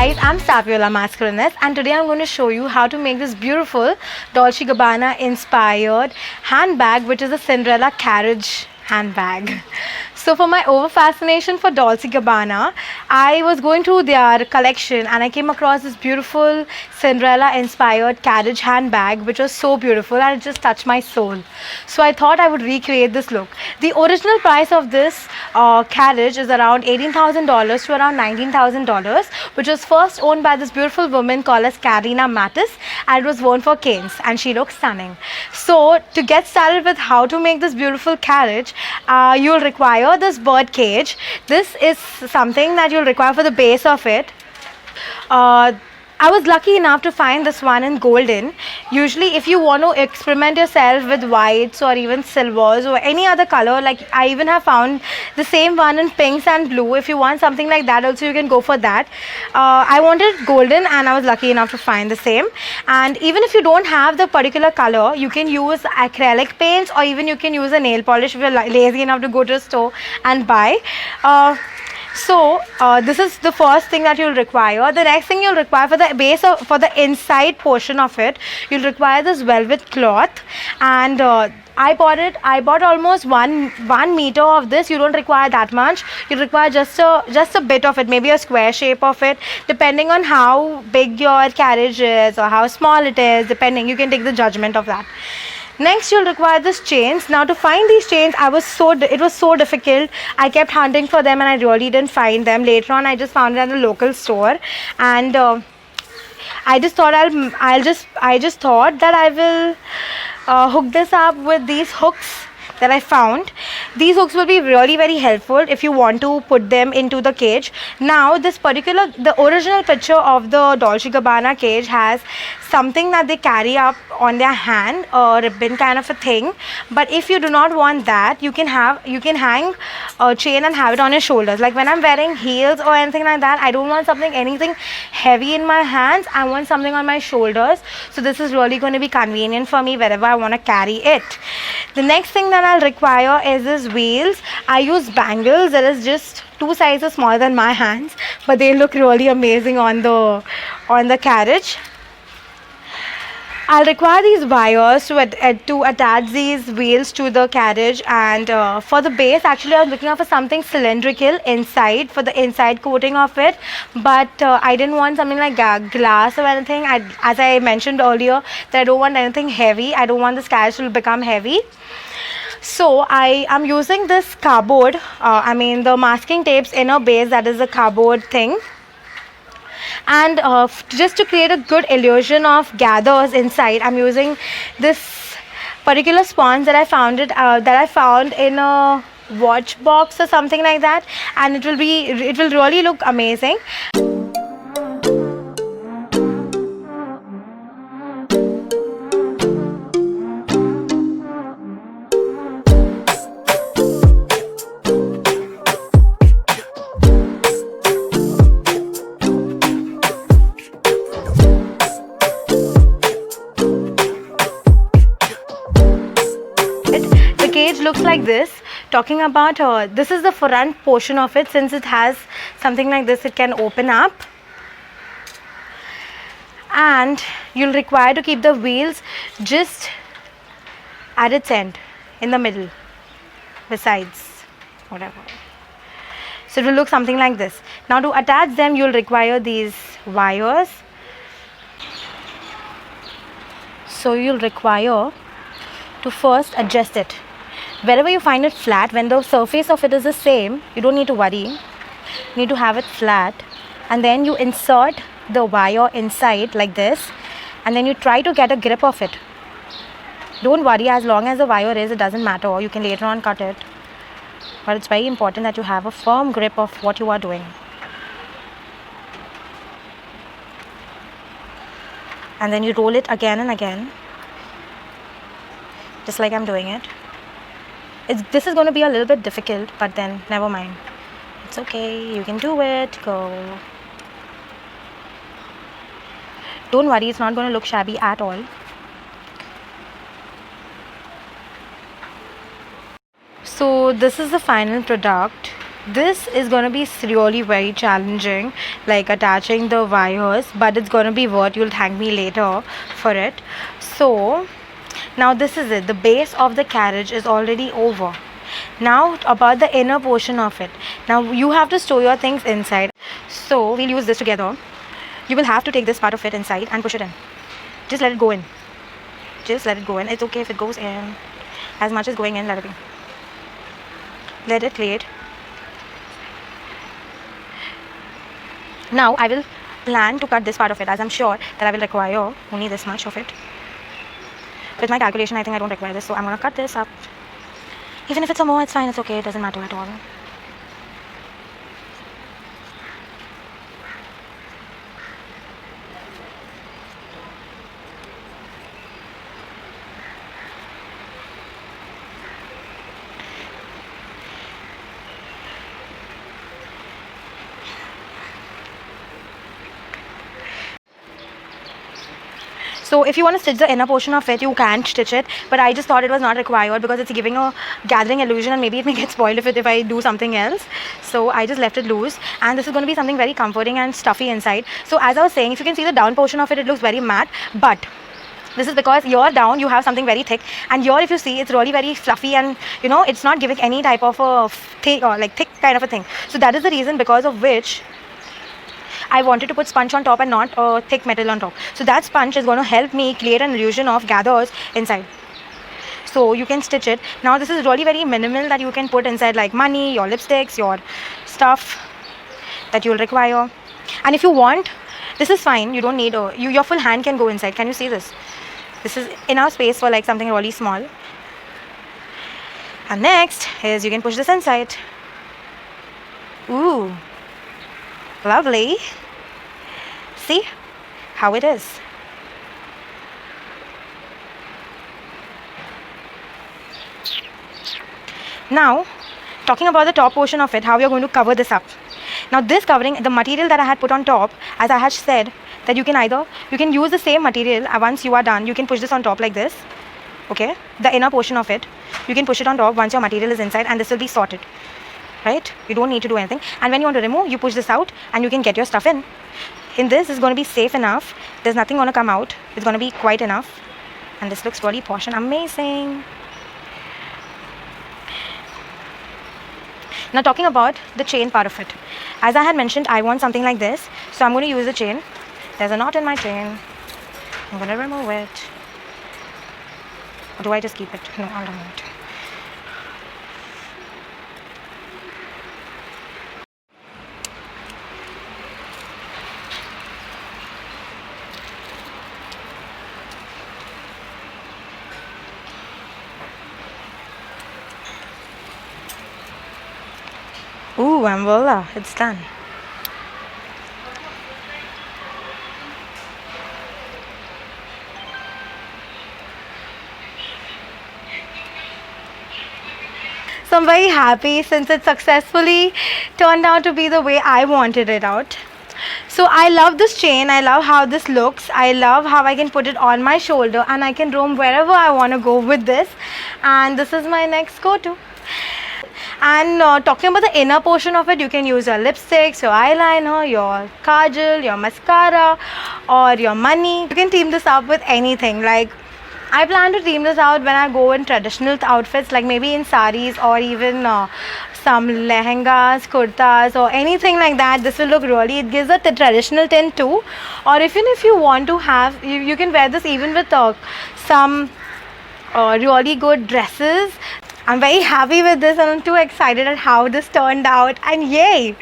guys, I'm Saviola Mascarenhas, and today I'm going to show you how to make this beautiful Dolce Gabbana inspired handbag, which is a Cindrella Carriage Handbag. So for my over fascination for Dolce Gabbana, I was going through their collection and I came across this beautiful Cindrella inspired carriage handbag, which was so beautiful and it just touched my soul. So I thought I would recreate this look. The original price of this carriage is around $18,000 to around $19,000, which was first owned by this beautiful woman called as Karina Mattis, and it was worn for canes, and she looks stunning. So to get started with how to make this beautiful carriage, you'll require this bird cage. This is something that you'll require for the base of it. I was lucky enough to find this one in golden. Usually if you want to experiment yourself with whites or even silvers or any other color, like I even have found the same one in pinks and blue. If you want something like that also, you can go for that. I wanted golden and I was lucky enough to find the same. And even if you don't have the particular color, you can use acrylic paints, or even you can use a nail polish if you're lazy enough to go to a store and buy. This is the first thing that you'll require. The next thing you'll require for the base for the inside portion of it, you'll require this velvet cloth, and I bought almost one meter of this. You don't require that much. You require just a bit of it, maybe a square shape of it, depending on how big your carriage is or how small it is. Depending, you can take the judgment of that. Next, you'll require these chains. Now to find these chains, it was so difficult. I kept hunting for them and I really didn't find them. Later on, I just found it at the local store, and I just thought that I will hook this up with these hooks that I found. These hooks will be really very helpful if you want to put them into the cage. Now the original picture of the Dolce Gabbana cage has something that they carry up on their hand, a ribbon kind of a thing. But if you do not want that, you can hang a chain and have it on your shoulders. Like when I'm wearing heels or anything like that, I don't want anything heavy in my hands. I want something on my shoulders. So this is really going to be convenient for me wherever I want to carry it. The next thing that I'll require is this wheels. I use bangles. That is just 2 sizes smaller than my hands, but they look really amazing on the carriage. I'll require these wires to attach these wheels to the carriage, and for the base, actually I was looking for something cylindrical inside, for the inside coating of it, but I didn't want something like glass or anything. As I mentioned earlier, that I don't want anything heavy. I don't want this carriage to become heavy. So I am using this cardboard, the masking tape's inner base, that is the cardboard thing. And just to create a good illusion of gathers inside, I'm using this particular sponge that I found in a watch box or something like that, and it will really look amazing. Cage looks like this. Talking about this is the front portion of it. Since it has something like this, it can open up, and you'll require to keep the wheels just at its end, in the middle, besides whatever. So it will look something like this. Now to attach them, you'll require these wires. So you'll require to first adjust it. Wherever you find it flat, when the surface of it is the same, you don't need to worry. You need to have it flat, and then you insert the wire inside like this, and then you try to get a grip of it. Don't worry, as long as the wire is, it doesn't matter. You can later on cut it, but it's very important that you have a firm grip of what you are doing. And then you roll it again and again, just like I'm doing it. This is going to be a little bit difficult, but then never mind. It's okay. You can do it. Go. Don't worry. It's not going to look shabby at all. So this is the final product. This is going to be really very challenging, like attaching the wires, but it's going to be worth. You'll thank me later for it. So now this is it. The base of the carriage is already over. Now about the inner portion of it. Now you have to store your things inside. So we'll use this together. You will have to take this part of it inside and push it in. Just let it go in. Just let it go in. It's okay if it goes in. As much as going in, let it be. Let it play it. Now I will plan to cut this part of it, as I'm sure that I will require only this much of it. With my calculation, I think I don't require this, so I'm going to cut this up. Even if it's a more, it's fine, it's okay, it doesn't matter at all. So if you want to stitch the inner portion of it, you can stitch it, but I just thought it was not required because it's giving a gathering illusion and maybe it may get spoiled if I do something else. So I just left it loose, and this is going to be something very comforting and stuffy inside. So as I was saying, if you can see the down portion of it, it looks very matte, but this is because your down you have something very thick, and here if you see it's really very fluffy, and you know it's not giving any type of a thick or like thick kind of a thing. So that is the reason because of which I wanted to put sponge on top and not thick metal on top. So that sponge is going to help me create an illusion of gathers inside. So you can stitch it. Now this is really very minimal that you can put inside, like money, your lipsticks, your stuff that you'll require. And if you want, this is fine. You don't need your full hand can go inside. Can you see this? This is enough space for like something really small. And next is you can push this inside. Ooh. Lovely. See how it is. Now talking about the top portion of it, how you're going to cover this up. Now this covering, the material that I had put on top, as I had said, that you can use the same material. Once you are done, you can push this on top like this. Okay, the inner portion of it, you can push it on top once your material is inside, and this will be sorted. Right? You don't need to do anything. And when you want to remove, you push this out and you can get your stuff in. In this is going to be safe enough. There's nothing going to come out. It's going to be quite enough. And this looks really posh and amazing. Now talking about the chain part of it. As I had mentioned, I want something like this. So I'm going to use the chain. There's a knot in my chain. I'm going to remove it. Or do I just keep it? No, I'll remove it. Ooh, and voila, it's done. So I'm very happy since it successfully turned out to be the way I wanted it out. So I love this chain, I love how this looks, I love how I can put it on my shoulder and I can roam wherever I want to go with this, and this is my next go-to. And talking about the inner portion of it, you can use your lipsticks, your eyeliner, your kajal, your mascara, or your money. You can team this up with anything. Like I plan to team this out when I go in traditional outfits, like maybe in saris or even some lehengas, kurtas or anything like that. This will look really, it gives a traditional tint too. Or even if you want to have, you can wear this even with some really good dresses. I'm very happy with this and I'm too excited at how this turned out, and yay!